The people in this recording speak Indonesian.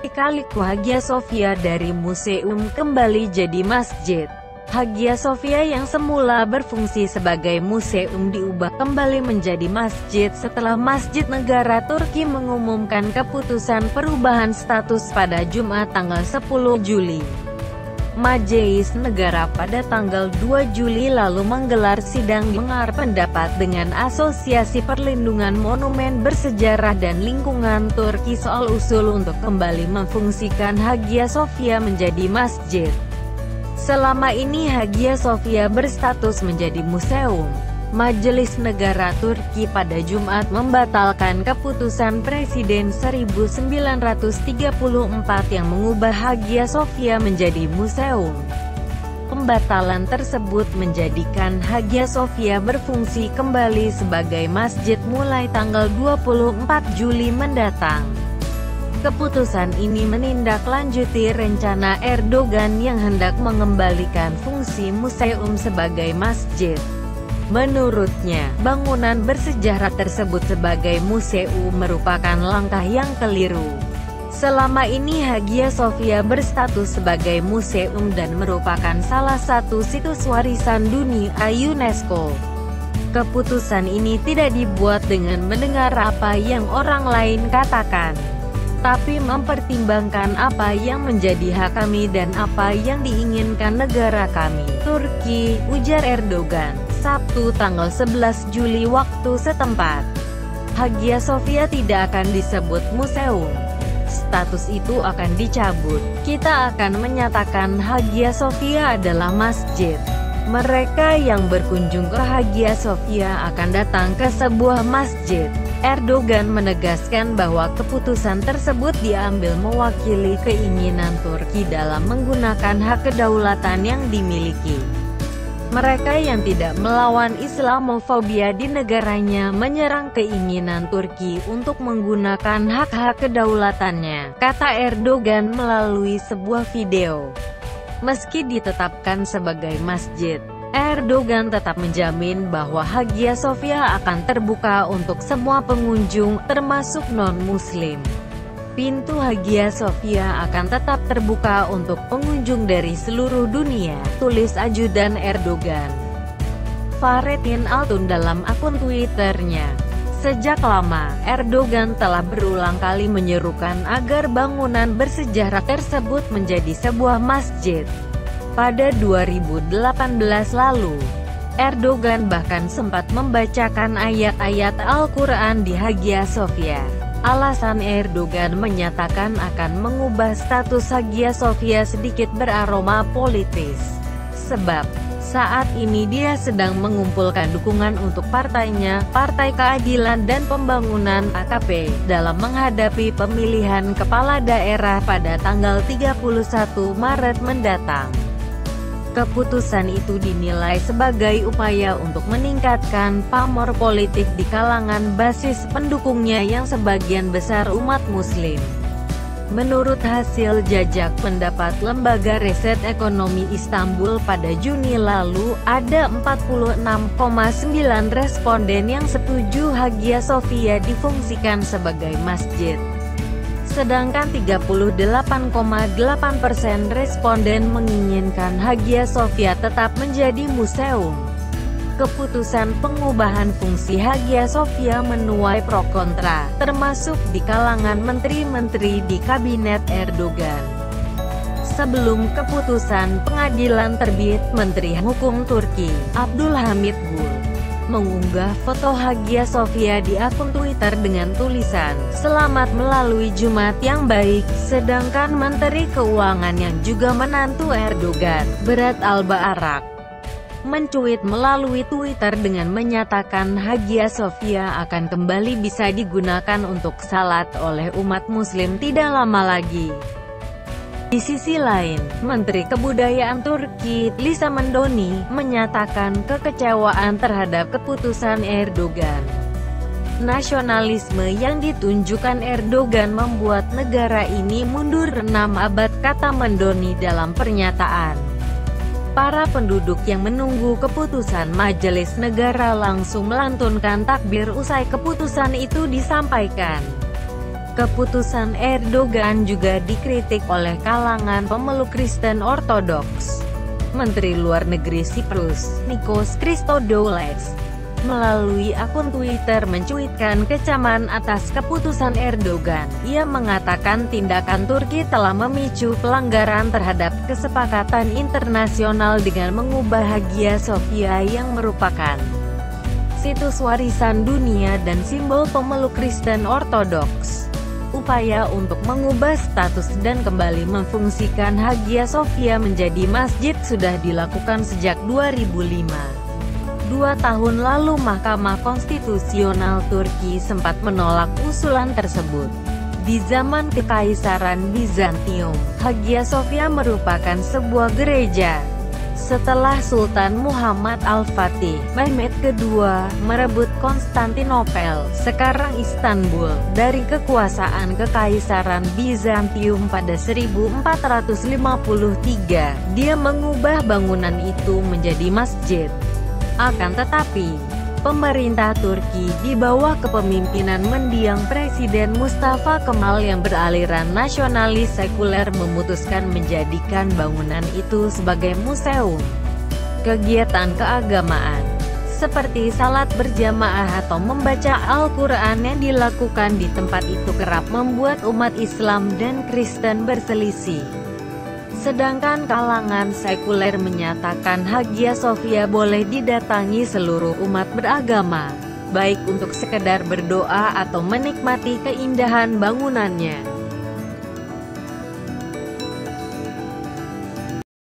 Lika-liku Hagia Sophia dari museum kembali jadi masjid. Hagia Sophia yang semula berfungsi sebagai museum diubah kembali menjadi masjid setelah Masjid Negara Turki mengumumkan keputusan perubahan status pada Jumat tanggal 10 Juli. Majelis Negara pada tanggal 2 Juli lalu menggelar sidang dengar pendapat dengan Asosiasi Perlindungan Monumen Bersejarah dan Lingkungan Turki soal usul untuk kembali memfungsikan Hagia Sophia menjadi masjid. Selama ini Hagia Sophia berstatus menjadi museum. Majelis Negara Turki pada Jumat membatalkan keputusan Presiden 1934 yang mengubah Hagia Sophia menjadi museum. Pembatalan tersebut menjadikan Hagia Sophia berfungsi kembali sebagai masjid mulai tanggal 24 Juli mendatang. Keputusan ini menindaklanjuti rencana Erdogan yang hendak mengembalikan fungsi museum sebagai masjid. Menurutnya, bangunan bersejarah tersebut sebagai museum merupakan langkah yang keliru. Selama ini Hagia Sophia berstatus sebagai museum dan merupakan salah satu situs warisan dunia UNESCO. Keputusan ini tidak dibuat dengan mendengar apa yang orang lain katakan, tapi mempertimbangkan apa yang menjadi hak kami dan apa yang diinginkan negara kami, Turki, ujar Erdogan, Sabtu tanggal 11 Juli waktu setempat. Hagia Sophia tidak akan disebut museum. Status itu akan dicabut. Kita akan menyatakan Hagia Sophia adalah masjid. Mereka yang berkunjung ke Hagia Sophia akan datang ke sebuah masjid. Erdogan menegaskan bahwa keputusan tersebut diambil mewakili keinginan Turki dalam menggunakan hak kedaulatan yang dimiliki. Mereka yang tidak melawan Islamofobia di negaranya menyerang keinginan Turki untuk menggunakan hak-hak kedaulatannya, kata Erdogan melalui sebuah video. Meski ditetapkan sebagai masjid, Erdogan tetap menjamin bahwa Hagia Sophia akan terbuka untuk semua pengunjung, termasuk non-Muslim. Pintu Hagia Sophia akan tetap terbuka untuk pengunjung dari seluruh dunia, tulis ajudan Erdogan, Fahrettin Altun dalam akun Twitternya. Sejak lama, Erdogan telah berulang kali menyerukan agar bangunan bersejarah tersebut menjadi sebuah masjid. Pada 2018 lalu, Erdogan bahkan sempat membacakan ayat-ayat Al-Quran di Hagia Sophia. Alasan Erdogan menyatakan akan mengubah status Hagia Sophia sedikit beraroma politis. Sebab, saat ini dia sedang mengumpulkan dukungan untuk partainya, Partai Keadilan dan Pembangunan (AKP), dalam menghadapi pemilihan kepala daerah pada tanggal 31 Maret mendatang. Keputusan itu dinilai sebagai upaya untuk meningkatkan pamor politik di kalangan basis pendukungnya yang sebagian besar umat Muslim. Menurut hasil jajak pendapat Lembaga Riset Ekonomi Istanbul pada Juni lalu, ada 46,9 responden yang setuju Hagia Sophia difungsikan sebagai masjid. Sedangkan 38,8% responden menginginkan Hagia Sophia tetap menjadi museum. Keputusan pengubahan fungsi Hagia Sophia menuai pro kontra, termasuk di kalangan menteri-menteri di kabinet Erdogan. Sebelum keputusan pengadilan terbit, Menteri Hukum Turki, Abdul Hamid Gül, mengunggah foto Hagia Sophia di akun Twitter dengan tulisan, "Selamat melalui Jumat yang baik." Sedangkan Menteri Keuangan yang juga menantu Erdogan, Berat Albayrak, mencuit melalui Twitter dengan menyatakan Hagia Sophia akan kembali bisa digunakan untuk salat oleh umat Muslim tidak lama lagi. Di sisi lain, Menteri Kebudayaan Turki, Lisa Mendoni, menyatakan kekecewaan terhadap keputusan Erdogan. Nasionalisme yang ditunjukkan Erdogan membuat negara ini mundur 6 abad, kata Mendoni dalam pernyataan. Para penduduk yang menunggu keputusan Majelis Negara langsung melantunkan takbir usai keputusan itu disampaikan. Keputusan Erdogan juga dikritik oleh kalangan pemeluk Kristen Ortodoks. Menteri Luar Negeri Siprus, Nikos Christodoulos, melalui akun Twitter mencuitkan kecaman atas keputusan Erdogan. Ia mengatakan tindakan Turki telah memicu pelanggaran terhadap kesepakatan internasional dengan mengubah Hagia Sophia yang merupakan situs warisan dunia dan simbol pemeluk Kristen Ortodoks. Upaya untuk mengubah status dan kembali memfungsikan Hagia Sophia menjadi masjid sudah dilakukan sejak 2005. 2 tahun lalu Mahkamah Konstitusional Turki sempat menolak usulan tersebut. Di zaman Kekaisaran Bizantium, Hagia Sophia merupakan sebuah gereja. Setelah Sultan Muhammad Al-Fatih, Mehmed II, merebut Konstantinopel, sekarang Istanbul, dari kekuasaan Kekaisaran Bizantium pada 1453, dia mengubah bangunan itu menjadi masjid. Akan tetapi, pemerintah Turki di bawah kepemimpinan mendiang Presiden Mustafa Kemal yang beraliran nasionalis sekuler memutuskan menjadikan bangunan itu sebagai museum. Kegiatan keagamaan, seperti salat berjamaah atau membaca Al-Quran yang dilakukan di tempat itu kerap membuat umat Islam dan Kristen berselisih. Sedangkan kalangan sekuler menyatakan Hagia Sophia boleh didatangi seluruh umat beragama, baik untuk sekedar berdoa atau menikmati keindahan bangunannya.